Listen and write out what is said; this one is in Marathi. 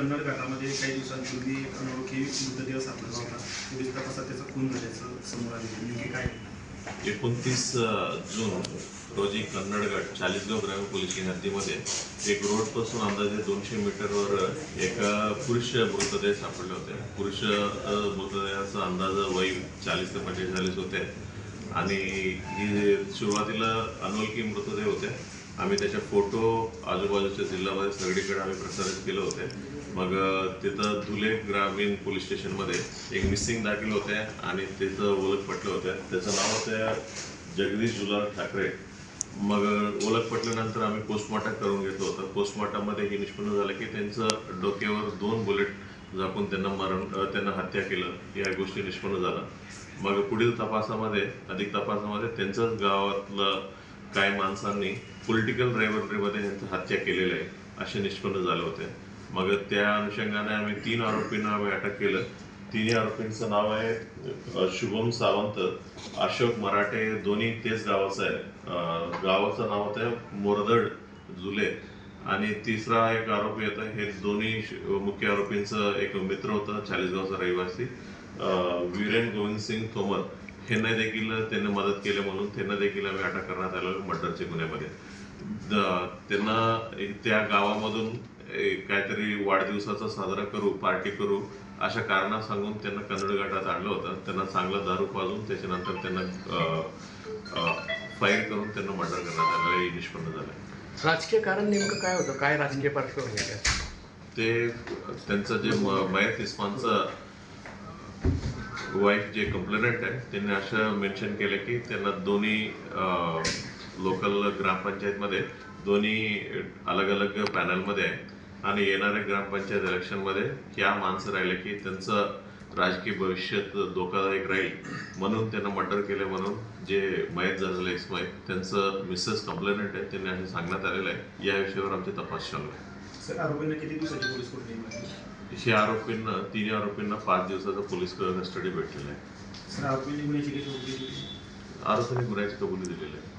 कन्नड घाटामध्ये काही दिवसांपूर्वी एक अनोळखी मृतदेह सापडला होता. पोलीस तपासात त्याचा खून झाल्याचं समोर आले. नेमके काय? 29 जून रोजी कन्नडगड चाळीसगाव ग्रामीण पोलीस हद्दीमध्ये एक रोडपासून अंदाजे 200 मीटरवर एक पुरुष मृतदेह सापडले होते. पुरुष मृतदेहाचा अंदाज वय 40 ते 45 होते आणि ही सुरुवातीला अनोळखी मृतदेह होते. आम्ही त्याचे फोटो आजूबाजूच्या जिल्ह्यामध्ये सगळीकडे आम्ही प्रसारित केले होते. मग तिथं धुले ग्रामीण पोलीस स्टेशनमध्ये एक मिसिंग दाखल होते आणि त्याचं ओळख पटलं होतं. त्याचं नाव होतं जगदीश जुलाल ठाकरे. मग ओळख पटल्यानंतर आम्ही पोस्टमॉर्टम करून घेतलं होतं. पोस्टमॉर्टममध्ये हे निष्पन्न झालं की त्यांचं डोक्यावर 2 बुलेट झाकून त्यांना हत्या केलं या गोष्टी निष्पन्न झालं. मग पुढील तपासामध्ये त्यांच्याच गावातलं काही माणसांनी पॉलिटिकल रायव्हलरीमध्ये यांचं हत्या केलेलं आहे असे निष्पन्न झाले होते. मग त्या अनुषंगाने आम्ही 3 आरोपींना अटक केलं. 3 आरोपींचं नाव आहे शुभम सावंत, अशोक मराठे, दोन्ही तेच गावाचं आहे. गावाचं नाव होतं मोरदड जुले आणि तिसरा एक आरोपी होता. हे दोन्ही मुख्य आरोपींचं एक मित्र होता चाळीसगावचा रहिवासी वीरेन गोविंदसिंग तोमर. त्यांना मदत केली म्हणून त्यांना देखील आम्ही अटक करण्यात आलो मर्डरच्या गुन्ह्यामध्ये. त्यांना त्या गावामधून काहीतरी वाढदिवसाचा साजरा करू, पार्टी करू अशा कारणं सांगून त्यांना कन्नड घाटात आणलं होतं. त्यांना चांगला दारू पाजून त्याच्यानंतर त्यांना फायर करून त्यांना मर्डर करण्यात आलं. हे निष्पन्न झालं. राजकीय कारण नेमकं काय होतं? काय राजकीय पार्श्वभूमी आहे? ते त्यांचं जे मयत इस्मानचं वाईफ जे कंप्लेनंट आहे त्यांनी असं मेन्शन केलं की त्यांना दोन्ही लोकल ग्रामपंचायतमध्ये दोन्ही अलग अलग पॅनलमध्ये आहे आणि येणाऱ्या ग्रामपंचायत इलेक्शनमध्ये ह्या माणसं राहिले की त्यांचं राजकीय भविष्यात धोकादायक राहील म्हणून त्यांना मर्डर केलं म्हणून जे मयत झालेलं इस्माईल त्यांचं मिसेस कंप्लेनंट आहे त्यांनी असं सांगण्यात आलेलं आहे. या विषयावर आमचे तपास चालू आहे. सर, आरोपींना किती दिवसाची पोलीस कोठडी? हे आरोपींना 3 आरोपींना 5 दिवसाचा पोलीस कस्टडी भेटलेला आहे. सर, आरोपींनी गुन्ह्याची कबुली दिली? आरोपींनी गुन्ह्याची कबुली दिलेली आहे.